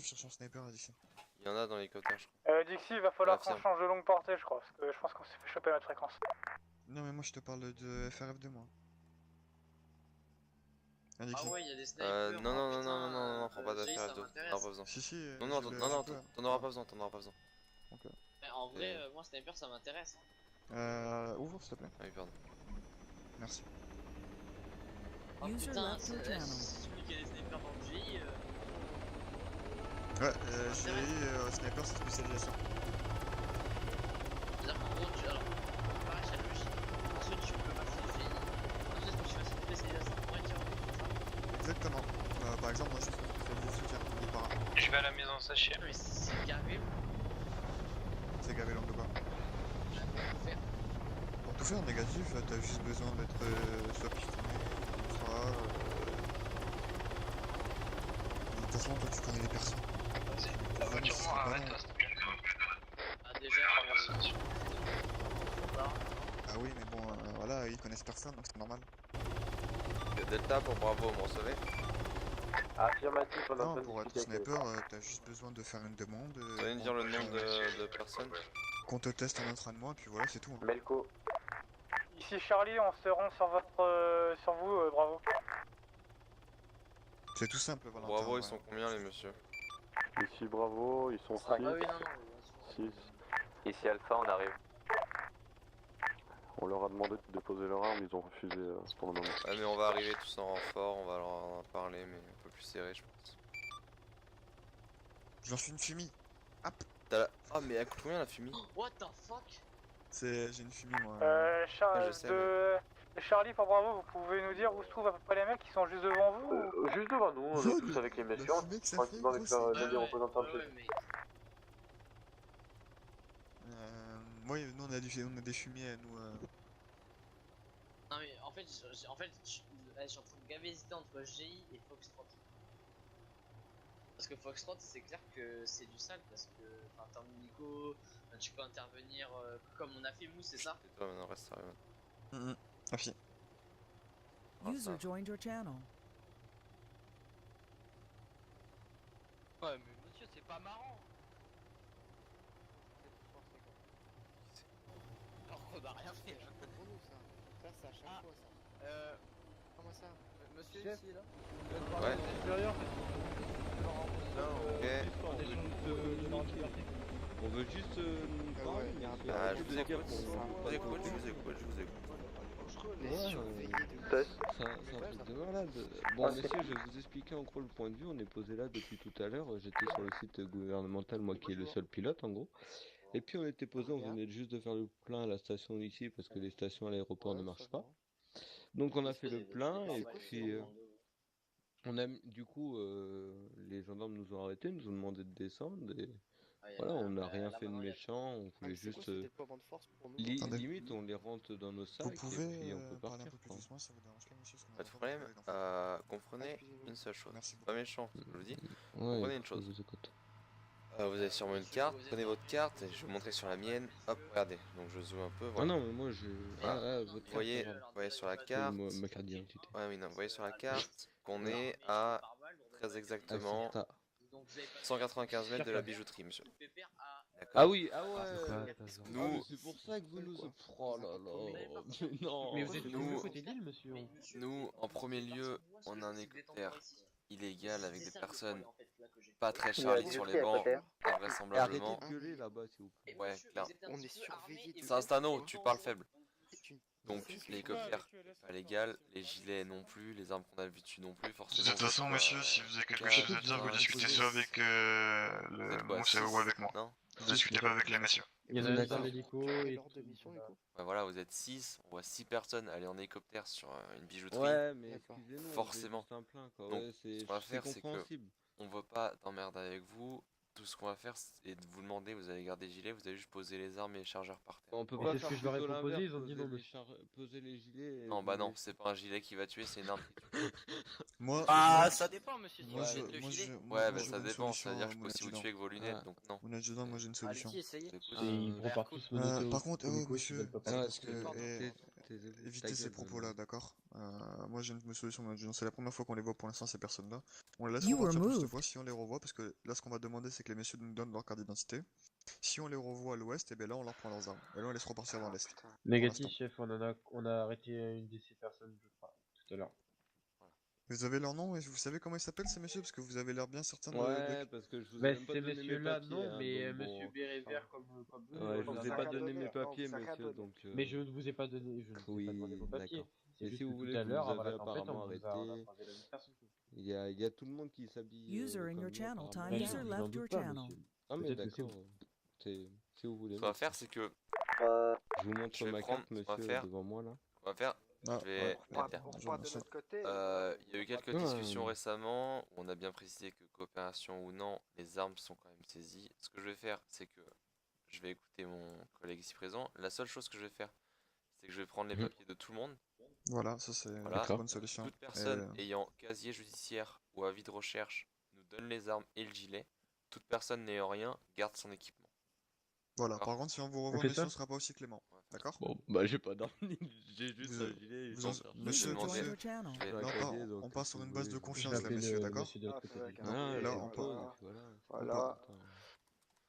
Je cherche un sniper là d'ici. Il y en a dans l'hélicoptère, je crois. Dixie, il va falloir qu'on Affirme. change de longue portée, je crois, parce que je pense qu'on s'est fait choper notre fréquence. Non, mais moi je te parle de FRF2, moi. Ah Alexis. ouais, il y a des snipers. Non, non, non, non, non, non, non, prends pas Jay, d'affaire ça F2. T'en m'intéresse. auras pas besoin. Si, si. Non, non, je non, non, peux. t'en auras pas besoin, t'en auras pas besoin. Ok. Mais en vrai, moi, sniper, ça m'intéresse. Ouvre s'il te plaît. Ah oui, pardon. Merci. Oh User putain, left your c'est channel. celui qui a des snipers dans le GI. Ouais, j'ai sniper, c'est spécialisation. C'est-à-dire qu'en gros, alors, pareil, c'est la logique. Ensuite, tu peux passer le GI. Ensuite, tu passes une spécialisation pour être tireur, c'est ça? Exactement. Par exemple, moi je suis spécialisé soutien, il est para. Je vais à la maison sachet. Mais c'est carré, C'est gavé l'angle de quoi. je peux faire. Pour tout faire en négatif, t'as juste besoin d'être soit pistonné, soit. De toute façon, toi tu connais les personnes. Vas-y, la voiture c'est noire, pas arrête-toi long. s'il te plaît. Ah, déjà, Merci. Ah oui, mais bon, voilà, ils connaissent personne donc c'est normal. Delta pour Bravo, vous me recevez? Affirmatif, on a Non, pas pour être discuté avec sniper, t'as juste besoin de faire une demande. Vous allez me dire le nombre de personnes? Qu'on te teste en entraînement, et puis voilà, c'est tout. Hein. Melco, Ici Charlie, on se rend sur sur vous, bravo. C'est tout simple, Valentin. Bravo, ouais. ils sont combien les messieurs? ici Bravo, ils sont 6. Ah oui, non, non. 6. Ici Alpha, on arrive. On leur a demandé de déposer leur arme, ils ont refusé pour le moment. Ah mais on va arriver tous en renfort, on va leur en parler mais un peu plus serré je pense. Je lance une fumée. Ah mais elle coûte combien la fumée? What the fuck? J'ai une fumée moi. je sais, Charlie, pour bravo, vous pouvez nous dire où se trouvent à peu près les mecs qui sont juste devant vous ou... Juste devant nous, on est tous avec les messieurs, La fumée que ça fait, tranquillement avec gros, les représentants de mais... Moi, nous on a des fumiers, nous. Non mais en fait, je suis en train de gaver hésiter entre GI et Foxtrot. Parce que Foxtrot, c'est clair que c'est du sale parce que, enfin, t'es en hélico, tu peux intervenir comme on a fait Mousse, c'est ça? Et toi maintenant reste sérieux. Affi. User joined your channel. Ouais, mais monsieur, c'est pas marrant. Alors qu'on a rien fait. Pour nous ça c'est à chaque fois ça. Comment ça? Monsieur Chef. ici là. Ouais. On veut juste nous Ah parler, ouais, il y a un peu Ah, de je vous dire écoute, pour ça. je vous écoute. On est surveillé de Test. c'est un truc de malade. Bon, messieurs, je vais vous expliquer en gros le point de vue. On est posé là depuis tout à l'heure. J'étais sur le site gouvernemental, moi qui est le seul pilote en gros. Et puis on était posé, on venait juste de faire le plein à la station ici parce que les stations à l'aéroport ne marchent pas. Donc on a fait le plein et puis on a du coup les gendarmes nous ont arrêtés, nous ont demandé de descendre et voilà, on n'a rien fait de méchant, on voulait juste déploiement de force pour nous. limite on les rentre dans nos sacs Vous et pouvez puis on peut parler un partir peu plus quoi. doucement, ça vous dérange pas, monsieur? Pas de problème, comprenez une seule chose. Merci C'est pas méchant, je vous le dis. Ouais, Comprenez une chose. je vous écoute. Vous avez sûrement une carte, prenez votre carte et je vais vous montrer sur la mienne. Hop, regardez. Donc je zoome un peu, Ah voilà. non mais moi j'ai... votre Vous carte, voyez, ça va. vous voyez sur la C'est carte. ma carte d'identité. Ouais, oui, non, vous voyez sur la carte qu'on est à très exactement 195 mètres de la bijouterie, monsieur. D'accord. Ah oui, ah ouais. Nous, C'est pour ça que vous nous... Oh là là. Mais non. Mais vous êtes nous- du côté d'île, monsieur. nous, en premier lieu, on a un hélicoptère illégal avec des personnes pas très Charlie sur les bancs, Arrêtez vraisemblablement. de gueuler là-bas s'il vous plaît. Ouais, clair. On est surveillé de C'est un stano, tu parles faible. C'est une... Donc l'hélicoptère pas légal, les gilets non plus, les armes qu'on a vues dessus non plus, forcément. De toute façon, votre, monsieur, si vous avez quelque carte, chose à dire, vous discutez soit avec vous êtes le quoi, Mousse ou avec moi. Non. Vous discutez pas avec les messieurs. Il y en a un dans l'hélico et... L'ordre de mission du coup. Ouais, voilà, vous êtes 6, on voit 6 personnes aller en hélicoptère sur une bijouterie. Ouais, mais D'accord. excusez-nous, Forcément. c'est un plein quoi. Donc, Ouais, c'est ce qu'on va faire, c'est que- compréhensible. On veut pas d'emmerde avec vous. Tout ce qu'on va faire, c'est de vous demander, vous allez garder gilets, vous allez juste poser les armes et les chargeurs par terre. On peut Mais pas c'est ce faire que je leur ai plutôt proposé, l'inverse, ils ont dit non, poser les monsieur. poser les gilets. et Non, bah vous non, les- c'est pas un gilet qui va tuer, c'est une arme qui tue. Moi, Ah, ça dépend, monsieur. Si moi, vous je, êtes le moi, gilet. je, Ouais, moi, bah j'ai ça une dépend, solution, c'est-à-dire que je peux mon aussi vous adjudant. tuer avec vos lunettes, Ah. donc non. Mon adjudant, moi j'ai une solution. Allez-y, essayez. Écoute, Ils pourront pas tous me par contre, monsieur, c'est est-ce que, Ah, est-ce que, taisez-vous. évitez Ta ces gueule, propos-là, Manon. d'accord? Moi j'ai une solution dans l'adjudant, c'est la première fois qu'on les voit pour l'instant ces personnes-là. On les laisse You were repartir plus de moved. fois si on les revoit, parce que là ce qu'on va demander c'est que les messieurs nous donnent leur carte d'identité. Si on les revoit à l'ouest, et bien là on leur prend leurs armes. Et là on laisse repartir dans l'est. Négatif, l'instant. chef, on a arrêté une de ces personnes, je crois, tout à l'heure. Vous avez leur nom et vous savez comment ils s'appellent ces messieurs? Parce que vous avez l'air bien certain de... Ouais, parce que je vous ai Bah, même pas ces donné mes messieurs-là, papiers, non, hein, mais donc monsieur bon. béret vert comme vous, Ouais, je on vous a ai pas rien donné donné. mes papiers, vous a rien monsieur, donné. donc... Mais je ne vous ai pas donné, je ne vous ai pas demandé vos Oui, papiers. d'accord. C'est Mais juste si vous que voulez, tout à vous l'heure, nous avant avez la tempête, apparemment on a arrêté. croisé la même personne que vous. Il y a tout le monde qui s'habille User in comme your nous, channel apparemment. time. Ouais, User je left n'en your doute pas, channel. monsieur. Ah mais Peut-être que c'est d'accord, si vous voulez. Ce qu'on va faire, c'est que Je vous montre je vais ma prendre- carte, on va monsieur, faire- devant moi, là. on va faire. Ah, Je vais ouais, la faire. On repart de l'autre côté. Il y a eu quelques Ouais. discussions récemment où on a bien précisé que coopération ou non, les armes sont quand même saisies. Ce que je vais faire, c'est que je vais écouter mon collègue ici présent. La seule chose que je vais faire, c'est que je vais prendre les Mhm. papiers de tout le monde. Voilà, ça c'est Voilà. une bonne solution. Toute personne Et, ayant casier judiciaire ou avis de recherche nous donne les armes et le gilet. Toute personne n'ayant rien garde son équipement. voilà, D'accord. par contre si on vous revoit fait messieurs, ça on sera pas aussi clément. D'accord? Bon, bah j'ai pas d'arme, j'ai juste Vous- un gilet et vous je en- m'en sers. Monsieur, User demandais- joined monsieur, your channel. Je vais- Ouais, là casier, on donc, part si sur vous une base de voulez, Je confiance vais là appeler messieurs, le d'accord? monsieur de l'autre côté. Ok, Non, Ah, là, je on pose, part- et puis voilà. Voilà. Attends.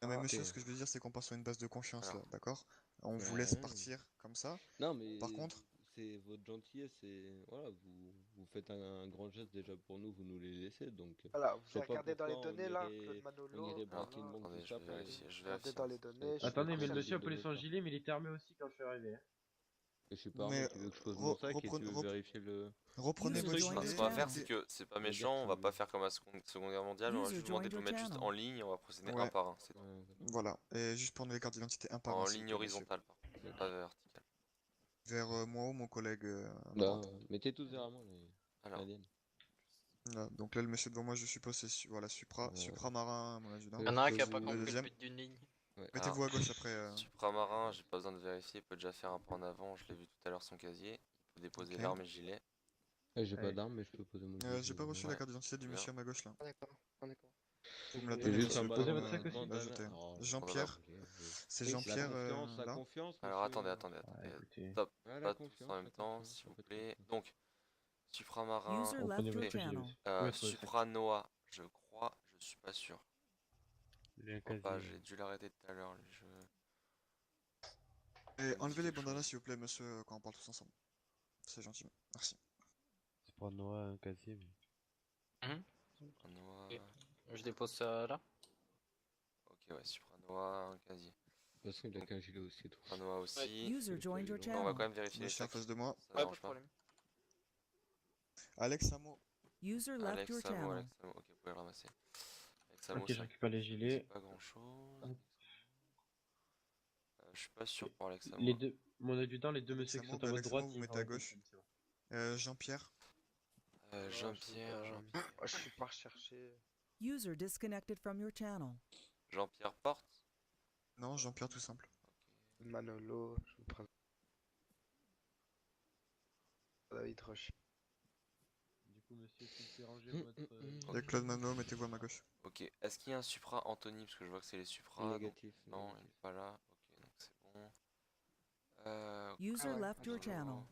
Non mais Ok. monsieur, ce que je veux dire c'est qu'on part sur une base de confiance là, Alors. d'accord? On vous Ouais. laisse partir comme ça. Non mais Par contre, c'est votre gentillesse, et voilà, vous faites un grand geste déjà pour nous, vous nous les laissez, donc Voilà, vous je vois avez pas regardé dans les pourquoi données on là, irait- Claude Manolo. on irait Alors, braquer une banque, attendez, tout je ça vais pour... vérifier. Je Regardez vérifie. dans les données. je Attendez, mais vais le monsieur a chercher. posé son gilet, mais il était armé aussi quand je suis arrivé. hein. Je sais pas, Mais, moi, tu veux que je pose mon sac et tu reprenez- veux vérifier le... reprenez User votre joined Enfin, your ce qu'on va faire, channel. c'est que c'est pas Le gars méchant, on va qui- pas faire comme à la Seconde Guerre mondiale, on va User juste demander de joined vous your mettre juste channel. en ligne et on va procéder Ouais. un par un. C'est tout. Ouais, Voilà, et juste prendre les cartes d'identité un par un. En s'il vous ligne plaît, monsieur. horizontale, par contre, pas verticale. Vers moi ou mon collègue à ma bah, droite. mettez tous derrière moi, les Alors, aliens. Là, donc là le monsieur devant moi je suppose c'est voilà, Supramarin mon adjudant. Il Il y en a un qui a faut pas vous- compris le deuxième. but d'une ligne. Ouais. Mettez-vous à gauche après. Supramarin, j'ai pas besoin de vérifier, il peut déjà faire un pas en avant, je l'ai vu tout à l'heure son casier. Il peut déposer Ok. l'arme et le gilet. J'ai pas Ouais. d'arme, mais je peux poser mon J'ai pas reçu la Ouais. carte d'identité du Bien. monsieur à ma gauche là. Ah, d'accord, ah, d'accord. Vous me la Et donnez juste monsieur, un pour Posez ballon, votre sac aussi. la jeter. Oh, Jean-Pierre, c'est oui, Jean-Pierre la là. confiance, Alors monsieur. attendez, attendez, Ah, attendez. écoutez. Stop, Ouais, la pas tous confiance, en la même temps, confiance, s'il vous faites plaît. confiance. Donc, Supramarin, User Reprenez left votre your gilet channel. aussi. Oui, votre sac. Supranoa, je crois, je suis pas sûr. J'ai un Je crois pas, casier. j'ai dû l'arrêter tout à l'heure. lui, je- Et me dit enlevez les quelque chose. bandanas s'il vous plaît monsieur quand on parle tous ensemble. C'est gentil, merci. C'est pour Noah un casier. Mais... Supranoa. Ok. Je dépose ça là. Ok, ouais, Supranoa, un casier. De toute façon, il a qu'un gilet aussi et tout. Supranoa aussi. User joined your On va quand channel. même vérifier les Monsieur en sacs. face de moi. Ça Ouais, pas dérange de pas. problème. Alex Samo. User left Alex your Samo, channel. Alex Samo. Ok, vous pouvez le ramasser. Alex Samo, Ok, je récupère les c'est gilets. pas grand chose. Je suis pas sûr pour Alex Samo. Les deux, mon adjudant, les deux Alex messieurs qui Samo, sont à votre Alex droite, Samo, vous ils mettez vont à être gauche. ici, c'est bon. Jean-Pierre. Jean-Pierre, Jean-Pierre. Je suis pas recherché. User disconnected from your channel. Jean-Pierre Porte. Non, Jean-Pierre tout simple. Manolo, je vous présente. David Roche. Du coup, monsieur, s'il vous plaît, rangez votre... Et Claude Mano, mettez-vous à ma gauche. Ok, est-ce qu'il y a un Supra Anthony? Parce que je vois que c'est les Supra. donc- Négatif. Non, il est pas là. Ok, donc c'est bon. User ouais, left your Manolo. channel.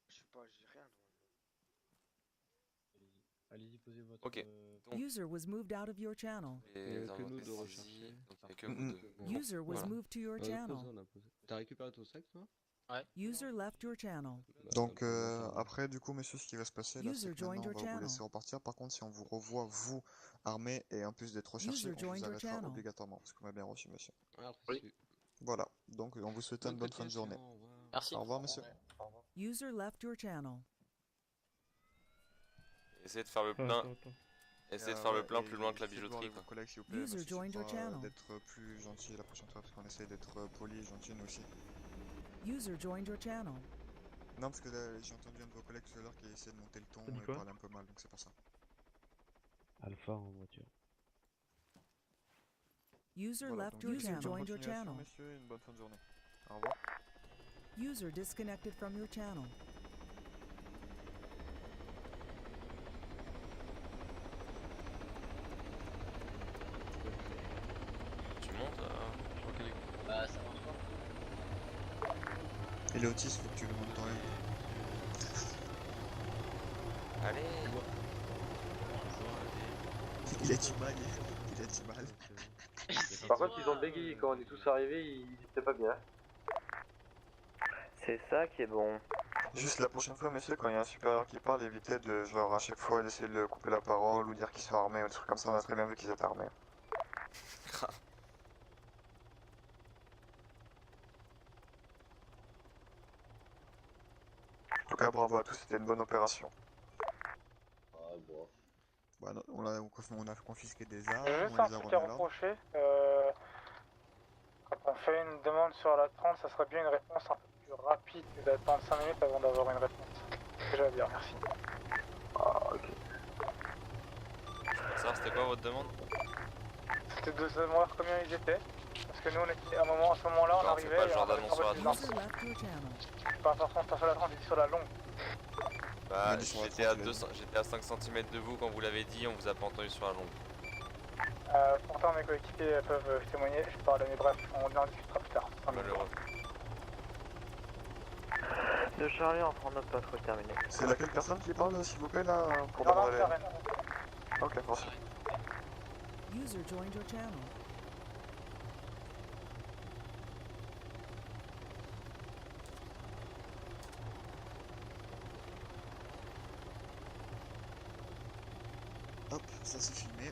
Je sais pas, j'ai rien. Allez-y, posez votre... Ok. Donc, User was moved out of your channel. Il y les avait que nous inventés de saisis, rechercher. donc il y a que vous deux. Bon, User was voilà. moved to your On a channel. posé, on a posé. T'as récupéré ton sac, toi? User left your channel. Bah, Donc comment ça après du coup messieurs ce qui va se passer là User c'est que joined maintenant on your va vous channel. laisser repartir. Par contre si on vous revoit vous armé et en plus d'être recherché User on vous joined your arrêtera channel. obligatoirement parce qu'on m'a bien reçu monsieur. Ah, Oui. reçu. Voilà donc on vous souhaite une bonne fin de journée. Au revoir. Merci. Au revoir monsieur. User left your channel. Essayez de faire le plein. Essayez de faire le plein plus loin que la bijouterie. Quoi. Collègues, s'il vous plaît, User monsieur joined your Supra, channel. d'être plus gentil la prochaine fois parce qu'on essaie d'être poli et gentil nous aussi. User joined your channel. Non parce que là, j'ai entendu un de vos collègues tout à l'heure qui essayait de monter le ton T'as dit et quoi parler un peu mal donc c'est pour ça. Alpha en voiture. User Voilà, left donc, your bonne channel. Joined your continuation, channel. messieurs, et une bonne fin de journée. Au revoir. User disconnected from your channel. Tu montes Bah, ça marche pas. Et Léotis, faut que tu le montes toi-même. Allez. Il a du mal, il a du mal. Par contre, ils ont bégayé quand on est tous arrivés, ils étaient pas bien. C'est ça qui est bon. Juste la prochaine fois, messieurs, quand il y a un supérieur qui parle, évitez de, genre, à chaque fois, d'essayer de couper la parole ou dire qu'ils sont armés ou des trucs comme ça. On a très bien vu qu'ils étaient armés. En tout cas, bravo à tous, c'était une bonne opération. Bah, non, on a confisqué des armes, J'ai on juste les un a truc remis à à l'ordre. reprocher. Quand on fait une demande sur la 30, ça serait bien une réponse un peu plus rapide que d'attendre 5 minutes avant d'avoir une réponse. C'est déjà bien, merci. Ah, ok. Ça, c'était quoi votre demande? C'était de savoir combien ils étaient. Parce que nous, on était, à ce moment-là, on Non, fais arrivait. pas le et genre on avait d'annonce sur la des 30. User left your channel. Pas forcément sur la 30, c'était sur la longue. Bah, dit sur la j'étais à 30, 200, j'étais à 5 cm de vous quand vous l'avez dit, on vous a pas entendu sur la longue. Pourtant, mes coéquipiers peuvent témoigner, je parle, mais bref, on en discutera plus tard. Malheureux. De Charlie en front, notre patrouille terminée. C'est laquelle personne qui parle, s'il vous plaît, là, pour Non, non, demander c'est Arène. Ok, merci. User joined your channel. Hop, ça c'est filmé.